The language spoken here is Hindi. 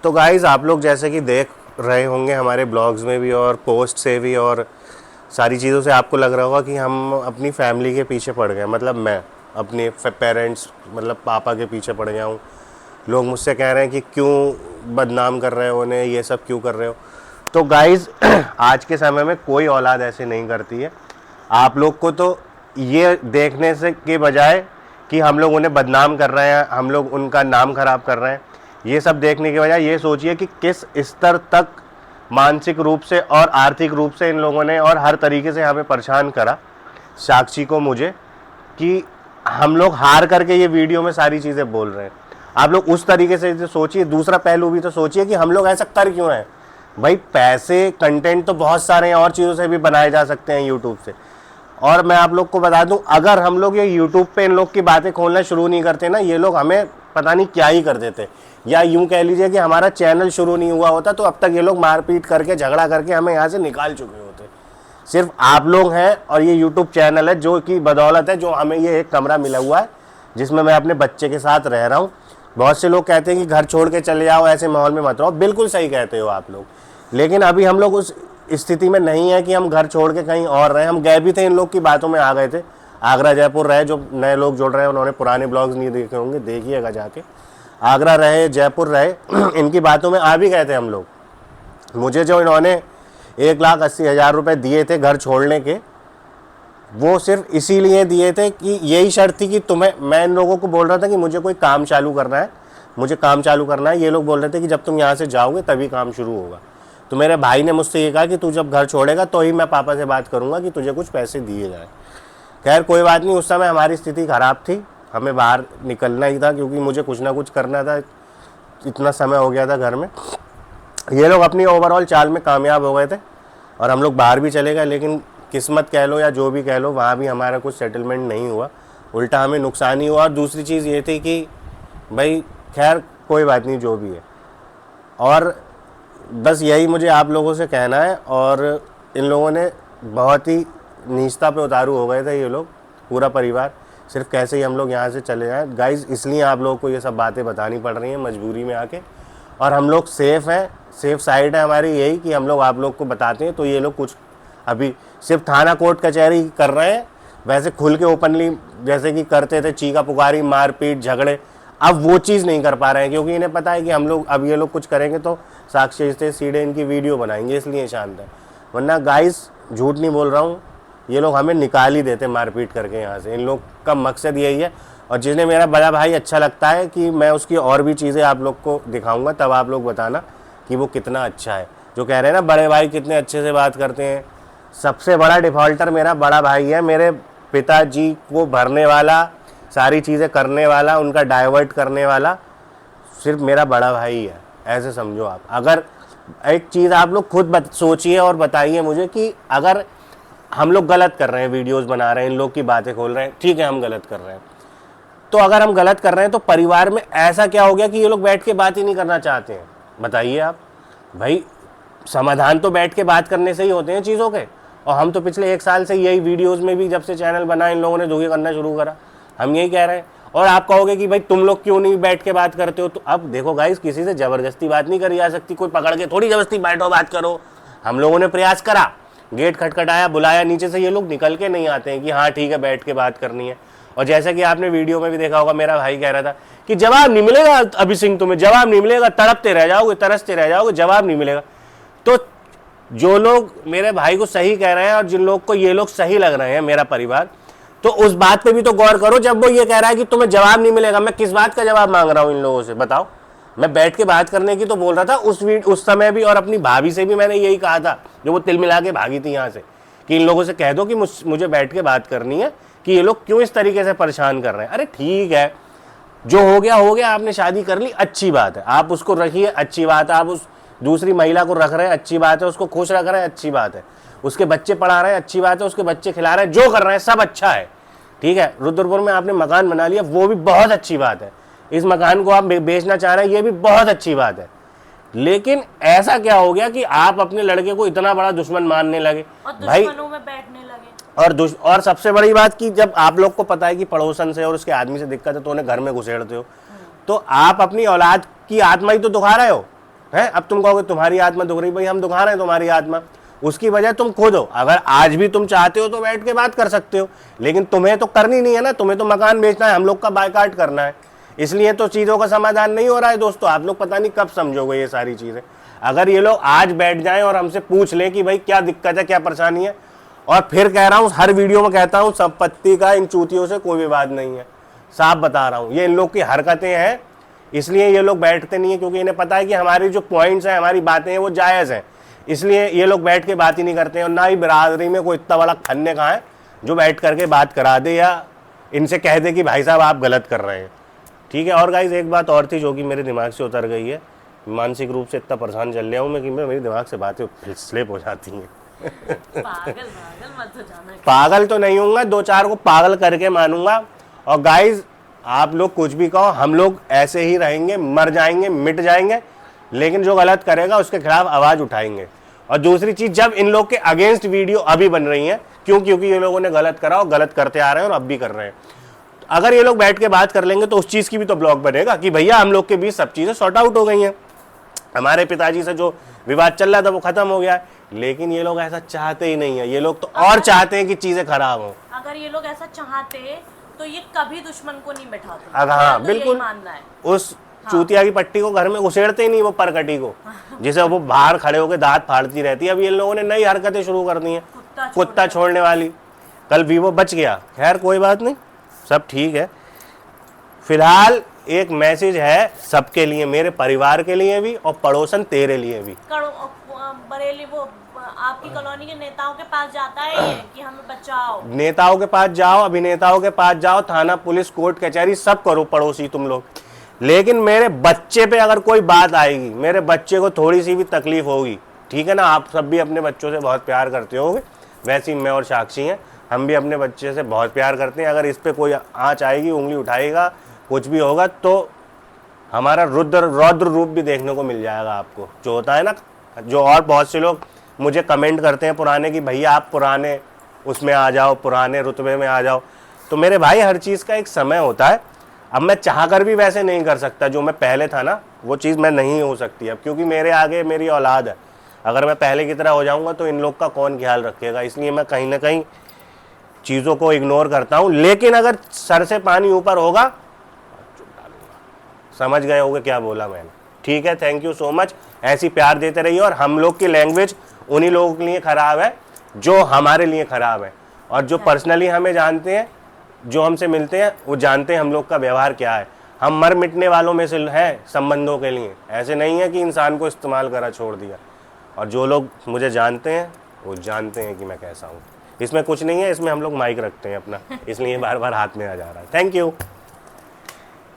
तो गाइज़ आप लोग जैसे कि देख रहे होंगे हमारे ब्लॉग्स में भी और पोस्ट से भी और सारी चीज़ों से आपको लग रहा होगा कि हम अपनी फैमिली के पीछे पड़ गए। मतलब मैं अपने पेरेंट्स मतलब पापा के पीछे पड़ गया हूँ। लोग मुझसे कह रहे हैं कि क्यों बदनाम कर रहे हो उन्हें, ये सब क्यों कर रहे हो। तो गाइज़ आज के समय में कोई औलाद ऐसे नहीं करती है। आप लोग को तो ये देखने से के बजाय कि हम लोग उन्हें बदनाम कर रहे हैं, हम लोग उनका नाम खराब कर रहे हैं, ये सब देखने के बजाय ये सोचिए कि किस स्तर तक मानसिक रूप से और आर्थिक रूप से इन लोगों ने और हर तरीके से हमें परेशान करा, साक्षी को, मुझे, कि हम लोग हार करके ये वीडियो में सारी चीज़ें बोल रहे हैं। आप लोग उस तरीके से सोचिए। दूसरा पहलू भी तो सोचिए कि हम लोग ऐसा कर क्यों रहे हैं। भाई पैसे, कंटेंट तो बहुत सारे हैं, और चीज़ों से भी बनाए जा सकते हैं यूट्यूब से। और मैं आप लोग को बता दूं, अगर हम लोग ये यूट्यूब पे इन लोग की बातें खोलना शुरू नहीं करते ना, ये लोग हमें पता नहीं क्या ही कर देते। या यूं कह लीजिए कि हमारा चैनल शुरू नहीं हुआ होता तो अब तक ये लोग मारपीट करके, झगड़ा करके हमें यहाँ से निकाल चुके होते। सिर्फ आप लोग हैं और ये यूट्यूब चैनल है जो कि बदौलत है, जो हमें ये एक कमरा मिला हुआ है जिसमें मैं अपने बच्चे के साथ रह रहा हूँ। बहुत से लोग कहते हैं कि घर छोड़ के चले जाओ, ऐसे माहौल में मत रहो। बिल्कुल सही कहते हो आप लोग, लेकिन अभी हम लोग उस स्थिति में नहीं है कि हम घर छोड़ के कहीं और रहे। हम गए भी थे, इन लोग की बातों में आ गए थे। आगरा जयपुर रहे, जो नए लोग जुड़ रहे हैं उन्होंने पुराने ब्लॉग्स नहीं देखे होंगे, देखिएगा जाके। आगरा रहे, जयपुर रहे, इनकी बातों में आ भी गए थे हम लोग। मुझे जो इन्होंने 1,80,000 रुपये दिए थे घर छोड़ने के, वो सिर्फ इसीलिए दिए थे कि यही शर्त थी कि तुम्हें, मैं इन लोगों को बोल रहा था कि मुझे कोई काम चालू करना है, मुझे काम चालू करना है। ये लोग बोल रहे थे कि जब तुम यहाँ से जाओगे तभी काम शुरू होगा। तो मेरे भाई ने मुझसे ये कहा कि तू जब घर छोड़ेगा तो ही मैं पापा से बात करूँगा कि तुझे कुछ पैसे दिए जाए। खैर कोई बात नहीं, उस समय हमारी स्थिति ख़राब थी, हमें बाहर निकलना ही था क्योंकि मुझे कुछ ना कुछ करना था। इतना समय हो गया था घर में। ये लोग अपनी ओवरऑल चाल में कामयाब हो गए थे और हम लोग बाहर भी चले गए, लेकिन किस्मत कह लो या जो भी कह लो, वहाँ भी हमारा कुछ सेटलमेंट नहीं हुआ, उल्टा हमें नुकसान ही हुआ। और दूसरी चीज़ ये थी कि भाई खैर कोई बात नहीं, जो भी है। और बस यही मुझे आप लोगों से कहना है। और इन लोगों ने बहुत ही नीचता पे उतारू हो गए थे ये लोग, पूरा परिवार, सिर्फ कैसे ही हम लोग यहाँ से चले जाएं। गाइज़ इसलिए आप लोगों को ये सब बातें बतानी पड़ रही हैं मजबूरी में आके। और हम लोग सेफ़ हैं, सेफ़ साइड है हमारी यही कि हम लोग आप लोग को बताते हैं। तो ये लोग कुछ अभी सिर्फ थाना कोर्ट कचहरी कर रहे हैं, वैसे खुल के ओपनली जैसे कि करते थे, चीका पुकारी, मारपीट, झगड़े, अब वो चीज़ नहीं कर पा रहे हैं क्योंकि इन्हें पता है कि हम लोग अब ये लोग कुछ करेंगे तो साक्षी से सीधे इनकी वीडियो बनाएंगे, इसलिए शांत है। वरना गाइस झूठ नहीं बोल रहा हूँ, ये लोग हमें निकाल ही देते मारपीट करके यहाँ से। इन लोग का मकसद यही है। और जिन्हें मेरा बड़ा भाई अच्छा लगता है कि मैं उसकी और भी चीज़ें आप लोग को दिखाऊंगा, तब आप लोग बताना कि वो कितना अच्छा है। जो कह रहे हैं ना बड़े भाई कितने अच्छे से बात करते हैं, सबसे बड़ा डिफ़ॉल्टर मेरा बड़ा भाई है। मेरे पिताजी को भरने वाला, सारी चीज़ें करने वाला, उनका डाइवर्ट करने वाला सिर्फ मेरा बड़ा भाई है, ऐसे समझो आप। अगर एक चीज़ आप लोग खुद सोचिए और बताइए मुझे कि अगर हम लोग गलत कर रहे हैं, वीडियोस बना रहे हैं, इन लोग की बातें खोल रहे हैं, ठीक है हम गलत कर रहे हैं, तो अगर हम गलत कर रहे हैं तो परिवार में ऐसा क्या हो गया कि ये लोग बैठ के बात ही नहीं करना चाहते हैं? बताइए आप। भाई समाधान तो बैठ के बात करने से ही होते हैं चीज़ों के। और हम तो पिछले 1 साल से यही वीडियोस में भी, जब से चैनल बना इन लोगों ने धोखे करना शुरू करा, हम यही कह रहे हैं। और आप कहोगे कि भाई तुम लोग क्यों नहीं बैठ के बात करते हो, तो अब देखो गाइस, किसी से ज़बरदस्ती बात नहीं करी जा सकती। कोई पकड़ के थोड़ी ज़बरदस्ती बैठो बात करो। हम लोगों ने प्रयास करा, गेट खटखटाया, बुलाया, नीचे से ये लोग निकल के नहीं आते हैं कि हाँ ठीक है बैठ के बात करनी है। और जैसा कि आपने वीडियो में भी देखा होगा, मेरा भाई कह रहा था कि जवाब नहीं मिलेगा अभी सिंह, तुम्हें जवाब नहीं मिलेगा, तड़पते रह जाओगे, तरसते रह जाओगे, जवाब नहीं मिलेगा। तो जो लोग मेरे भाई को सही कह रहे हैं और जिन लोग को ये लोग सही लग रहे हैं, मेरा परिवार, तो उस बात पे भी तो गौर करो। जब वो ये कह रहा है कि तुम्हें जवाब नहीं मिलेगा, मैं किस बात का जवाब मांग रहा हूँ इन लोगों से, बताओ। मैं बैठ के बात करने की तो बोल रहा था उस समय भी, और अपनी भाभी से भी मैंने यही कहा था, जो वो तिल मिला के भागी थी यहाँ से, कि इन लोगों से कह दो कि मुझे बैठ के बात करनी है कि ये लोग क्यों इस तरीके से परेशान कर रहे हैं। अरे ठीक है, जो हो गया, आपने शादी कर ली, अच्छी बात है, आप उसको रखिए, अच्छी बात है। आप उस दूसरी महिला को रख रहे हैं, अच्छी बात है, उसको खुश रख रहे हैं, अच्छी बात है, उसके बच्चे पढ़ा रहे हैं, अच्छी बात है, उसके बच्चे खिला रहे हैं, जो कर रहे हैं सब अच्छा है, ठीक है। रुद्रपुर में आपने मकान बना लिया, वो भी बहुत अच्छी बात है। इस मकान को आप बेचना चाह रहे हैं, ये भी बहुत अच्छी बात है। लेकिन ऐसा क्या हो गया कि आप अपने लड़के को इतना बड़ा दुश्मन मानने लगे और भाई, दुश्मनों में बैठने लगे। और सबसे बड़ी बात कि जब आप लोग को पता है कि पड़ोसन से और उसके आदमी से दिक्कत है तो उन्हें घर में घुसेड़ते हो। तो आप अपनी औलाद की आत्मा ही तो दुखा रहे हो। है। अब तुम कहोगे तुम्हारी आत्मा दुख रही, भाई हम दुखा रहे हैं तुम्हारी आत्मा, उसकी वजह तुम खुद हो। अगर आज भी तुम चाहते हो तो बैठ के बात कर सकते हो, लेकिन तुम्हें तो करनी नहीं है ना, तुम्हें तो मकान बेचना है, हम लोग का बायकाट करना है, इसलिए तो चीज़ों का समाधान नहीं हो रहा है दोस्तों। आप लोग पता नहीं कब समझोगे ये सारी चीज़ें। अगर ये लोग आज बैठ जाएं और हमसे पूछ लें कि भाई क्या दिक्कत है, क्या परेशानी है, और फिर कह रहा हूँ, हर वीडियो में कहता हूँ, संपत्ति का इन चूतियों से कोई विवाद नहीं है, साफ बता रहा हूँ। ये इन लोग की हरकतें हैं, इसलिए ये लोग बैठते नहीं है, क्योंकि इन्हें पता है कि हमारी जो पॉइंट्स हैं, हमारी बातें हैं, वो जायज़ हैं, इसलिए ये लोग बैठ के बात ही नहीं करते हैं। और ना ही बिरादरी में कोई इतना बड़ा खन्ने कहाँ है जो बैठ करके बात करा दे या इनसे कह दे कि भाई साहब आप गलत कर रहे हैं। ठीक है। और गाइज एक बात और थी जो कि मेरे दिमाग से उतर गई है, मानसिक रूप से इतना परेशान चल रहा हूँ मैं कि मेरे दिमाग से बातें स्लिप हो जाती हैं। पागल मत हो जाना। पागल तो नहीं हूँगा, दो चार को पागल करके मानूंगा। और गाइज आप लोग कुछ भी कहो, हम लोग ऐसे ही रहेंगे, मर जाएंगे, मिट जाएंगे, लेकिन जो गलत करेगा उसके खिलाफ आवाज़ उठाएंगे। और दूसरी चीज़, जब इन लोग के अगेंस्ट वीडियो अभी बन रही हैं, क्योंकि ये लोगों ने गलत करा और गलत करते आ रहे हैं और अब भी कर रहे हैं, अगर ये लोग बैठ के बात कर लेंगे तो उस चीज़ की भी तो ब्लॉग बनेगा कि भैया हम लोग के बीच सब चीज़ें सॉर्ट आउट हो गई हैं, हमारे पिताजी से जो विवाद चल रहा था वो खत्म हो गया है। लेकिन ये लोग ऐसा चाहते ही नहीं है, ये लोग तो और चाहते हैं कि चीज़ें खराब हों। अगर ये लोग ऐसा चाहते तो ये कभी दुश्मन को नहीं बैठाते। हाँ तो बिल्कुल, मानना है उस चूतिया की पट्टी को घर में घुसेड़ते ही नहीं, वो परकटी को, जिसे वो बाहर खड़े होकर दांत फाड़ती रहती है। अब ये लोगों ने नई हरकतें शुरू कर दी हैं, कुत्ता छोड़ने वाली। कल वीवो बच गया, खैर कोई बात नहीं, सब ठीक है। फिलहाल एक मैसेज है सबके लिए, मेरे परिवार के लिए भी और पड़ोसन तेरे लिए भी। बरेली वो आपकी कॉलोनी के नेताओं के पास जाता है ये कि हमें बचाओ। नेताओं के पास जाओ, अभिनेताओं के पास जाओ, थाना पुलिस कोर्ट कचहरी सब करो पड़ोसी तुम लोग, लेकिन मेरे बच्चे पे अगर कोई बात आएगी, मेरे बच्चे को थोड़ी सी भी तकलीफ होगी, ठीक है ना, आप सब भी अपने बच्चों से बहुत प्यार करते होगे, वैसे ही मैं और साक्षी हैं, हम भी अपने बच्चे से बहुत प्यार करते हैं। अगर इस पर कोई आँच आएगी, उंगली उठाएगा, कुछ भी होगा, तो हमारा रौद्र रूप भी देखने को मिल जाएगा आपको, जो होता है ना। जो और बहुत से लोग मुझे कमेंट करते हैं पुराने कि भैया आप पुराने उसमें आ जाओ, पुराने रुतबे में आ जाओ, तो मेरे भाई हर चीज़ का एक समय होता है। अब मैं चाहकर भी वैसे नहीं कर सकता, जो मैं पहले था ना वो चीज़ मैं नहीं हो सकती अब, क्योंकि मेरे आगे मेरी औलाद है। अगर मैं पहले की तरह हो जाऊंगा तो इन लोग का कौन ख्याल रखेगा, इसलिए मैं कहीं ना कहीं चीज़ों को इग्नोर करता हूँ। लेकिन अगर सर से पानी ऊपर होगा, समझ गए होगे क्या बोला मैंने, ठीक है। थैंक यू सो मच, ऐसी प्यार देते रहिए। और हम लोग की लैंग्वेज उन्हीं लोगों के लिए ख़राब है जो हमारे लिए ख़राब है, और जो पर्सनली हमें जानते हैं, जो हमसे मिलते हैं, वो जानते हैं हम लोग का व्यवहार क्या है। हम मर मिटने वालों में से हैं संबंधों के लिए, ऐसे नहीं है कि इंसान को इस्तेमाल करा छोड़ दिया। और जो लोग मुझे जानते हैं वो जानते हैं कि मैं कैसा हूँ। इसमें कुछ नहीं है, इसमें हम लोग माइक रखते हैं अपना, इसलिए बार बार हाथ में आ जा रहा है। Thank you.